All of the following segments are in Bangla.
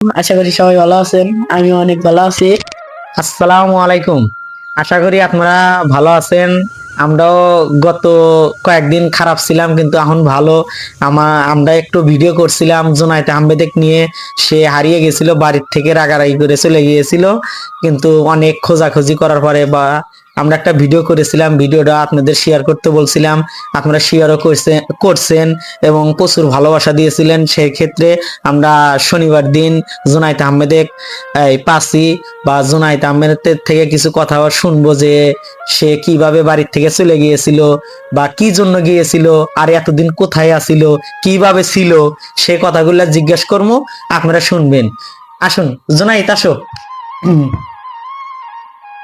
আশা করি সবাই ভালো আছেন। আমি অনেক ভালো আছি। আসসালামু আলাইকুম। আশা করি আপনারা ভালো আছেন। আমরাও গত কয়েকদিন খারাপ ছিলাম, কিন্তু এখন ভালো। আমরা একটু ভিডিও করছিলাম জুনায়েদ আহমেদকে নিয়ে। সে হারিয়ে গেছিল, বাড়ির থেকে রাগারাগি করে চলে গিয়েছিল। কিন্তু অনেক খোঁজাখুঁজি করার পরে আমরা একটা ভিডিও করেছিলাম, ভিডিওটা আপনাদের শেয়ার করতে বলছিলাম। আপনারা শেয়ারও করছেন এবং প্রচুর ভালোবাসা দিয়েছিলেন। সেই ক্ষেত্রে আমরা শনিবার দিন জুনায়েদ আহমেদকে পাচ্ছি, বা জুনায়েদ আহমেদের থেকে কিছু কথা শুনবো যে সে কিভাবে বাড়ির থেকে চলে গিয়েছিল, বা কি জন্য গিয়েছিল, আর এতদিন কোথায় আছিল, কিভাবে ছিল, সে কথাগুলো জিজ্ঞেস করবো। আপনারা শুনবেন। আসুন জুনায়েদ, আসো।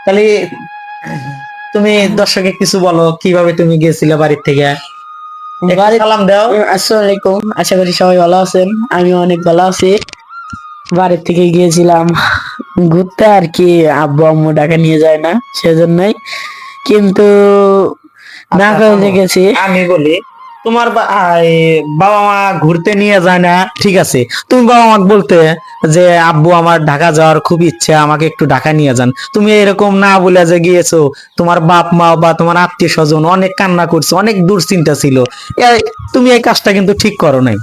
তাহলে তুমি দর্শকে কিছু বলো, কিভাবে তুমি গিয়েছিলে বাড়ির থেকে। সালাম দাও। আসসালামু আলাইকুম। আশা করি সবাই ভালো আছেন। আমি অনেক ভালো আছি। বাড়ির থেকে গিয়েছিলাম ঘুরতে আর কি, আব্বু আম্মু ঢাকা নিয়ে যায় না, সেজন্যই। কিন্তু না আচ্ছা, করে থামো। গেছি। আমি বলি, তোমার বাবা মা ঘুরতে নিয়ে যায় না, ঠিক আছে। তুমি বাবা মা বলতে যে আব্বু আমার ঢাকা যাওয়ার খুব ইচ্ছা, আমাকে একটু ঢাকা নিয়ে যান। তুমি এরকম না বলে যে গিয়েছো, তোমার বাপ মা বা তোমার আত্মীয় স্বজন অনেক কান্না করছে, অনেক দুশ্চিন্তা ছিল। তুমি এই কাজটা কিন্তু ঠিক করো নাই।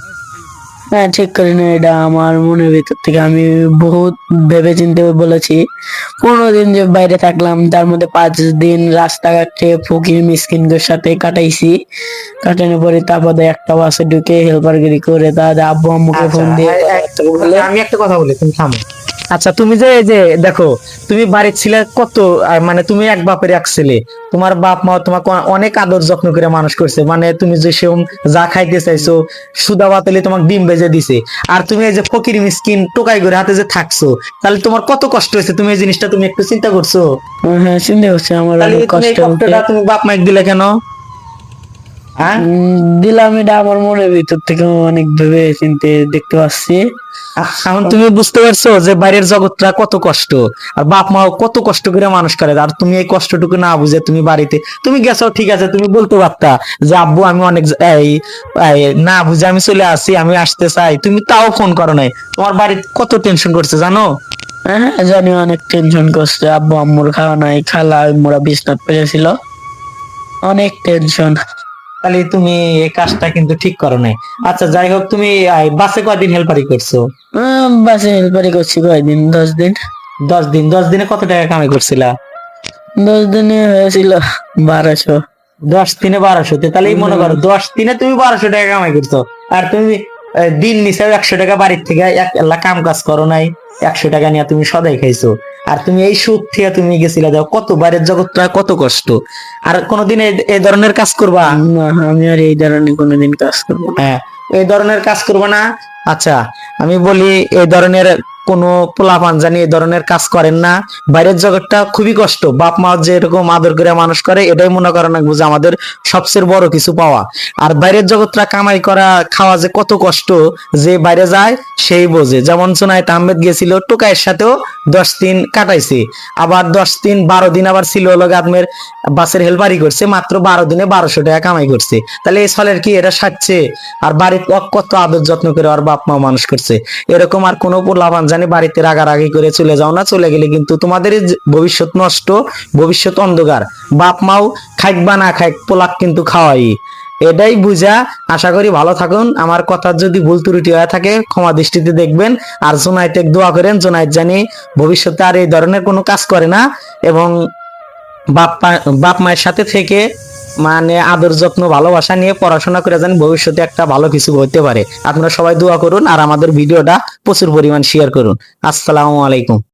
হ্যাঁ, ঠিক করি না। এটা আমার মনের ভিতর থেকে আমি বহুত ভেবে চিন্তে বলেছি। 15 দিন যে বাইরে থাকলাম, তার মধ্যে 5 দিন রাস্তাঘাটে ফকির মিসকিনদের সাথে কাটাইছি। কাটানোর পরে তারপরে একটা বাসে ঢুকে হেল্পারগিরি করে তাদের আব্বু আম্মুকে আচ্ছা, ফোন দিয়ে কথাবার্তা বলে। আমি একটা কথা বলি, তুমি থামো। আচ্ছা, তুমি যে এই যে দেখো, তুমি বাড়ির ছিলে কত, মানে তুমি এক বাপের এক ছেলে। তোমার বাপ মা তোমাকে অনেক আদর যত্ন করে মানুষ করছে, মানে তুমি যে সেরকম যা খাইতে চাইছো, সুদা বাতালে তোমাকে ডিম ভেজে দিছে। আর তুমি এই যে ফকির মিসকিন টোকাই করে হাতে যে থাকছো, তাহলে তোমার কত কষ্ট হয়েছে, তুমি এই জিনিসটা তুমি একটু চিন্তা করছো? হ্যাঁ, চিন্তা করছি, আমার তাহলে অনেক তুমি এই কষ্ট হচ্ছে। কষ্টটা তুমি বাপ মাইক দিলে কেন? হ্যাঁ। দিলাম, এটা আমার মনের ভিতর থেকে অনেক ভেবে চিন্তে দেখতে পাচ্ছি। এখন তুমি বুঝতে পারছো যে বাইরের জগৎটা কত কষ্ট, আর বাপ মাও কত কষ্ট করে মানুষ করে। আর তুমি এই কষ্টটুকু না বুঝে তুমি বাড়িতে তুমি গেছো, ঠিক আছে, তুমি বলতে পারতা যে আব্বু আমি অনেক না বুঝে আমি চলে আসি, আমি আসতে চাই, তুমি তাও ফোন করো নাই। তোমার বাড়িতে কত টেনশন করছে জানো? হ্যাঁ, জানি অনেক টেনশন করছে। আব্বু আম্মুর খাওয়া নাই, খালা আম্মুরা বিছনাত পেরেছিল, অনেক টেনশন। তাহলে তুমি এই কাজটা কিন্তু ঠিক করো নাই। আচ্ছা, যাই হোক, তুমি বাসে কয়দিন হেল্পারি করছো? বাসে হেল্পারি করছি কয়দিন, 10 দিন। 10 দিন। 10 দিনে কত টাকা কামাই করছিলা? 10 দিনে হয়েছিল 1200। 10 দিনে 1200, তাহলেই মনে করো 10 দিনে তুমি 1200 টাকা কামাই করছো। আর তুমি দিন নিচেও 100 টাকা বাড়ির থেকে এক এলা কাম কাজ করো নাই, 100 টাকা নিয়ে তুমি সদাই খাইছো। আর তুমি এই সুখ থেকে তুমি গেছিলা, দেখো কত বাইরের জগৎটা কত কষ্ট। আর কোনোদিন এই ধরনের কাজ করবা? না, আমি আর এই ধরনের কোনোদিন কাজ করবো না। হ্যাঁ, এই ধরনের কাজ করবে না। আচ্ছা, আমি বলি, এই ধরনের কোনো পোলাপান জানি এই ধরনের কাজ করেন না। বাইরের জগৎটা খুবই কষ্ট। বাপ মা যে এরকম আদর করে মানুষ করে, এটাই মনে করেন না বুঝে আমাদের সবচেয়ে বড় কিছু পাওয়া। আর বাইরের জগৎটা কামাই করা খাওয়া যে কত কষ্ট, যে বাইরে যায় সেই বোঝে। যেমন জুনায়েদ আহমেদ গেছিল টোকাইয়ের সাথেও 10 দিন কাটাইছে, আবার 10 দিন 12 দিন আবার ছিল লগে আপনার বাসের হেল্পারি করছে, মাত্র 12 দিনে 1200 টাকা কামাই করছে। তাহলে এই ছলের কি এটা সাজছে? আর বাড়ির কত আদর যত্ন করে আর বাপ মা মানুষ করছে। এরকম আর কোনো পোলাপান জানি বাড়িতে রাগারাগি করে চলে যাও না। চলে গেলে কিন্তু তোমাদের ভবিষ্যৎ নষ্ট, ভবিষ্যৎ অন্ধকার। বাপ মাও খাইক বা না খাইক, পোলাক কিন্তু খাওয়াই। এটাই বুঝা আশা করি ভালো থাকুন। আমার কথা যদি ভুল ত্রুটি হয়ে থাকে ক্ষমা দৃষ্টিতে দেখবেন। আর জোনায়েদ দোয়া করেন, জোনায়েদ জানি ভবিষ্যতে আর এই ধরনের কোনো কাজ করে না, এবং বাপ মায়ের সাথে থেকে মানে আদর যত্ন ভালোবাসা নিয়ে পড়াশোনা করে যান, ভবিষ্যতে একটা ভালো কিছু হতে পারে। আপনারা সবাই দোয়া করুন, আর আমাদের ভিডিওটা প্রচুর পরিমাণ শেয়ার করুন। আসসালামু আলাইকুম।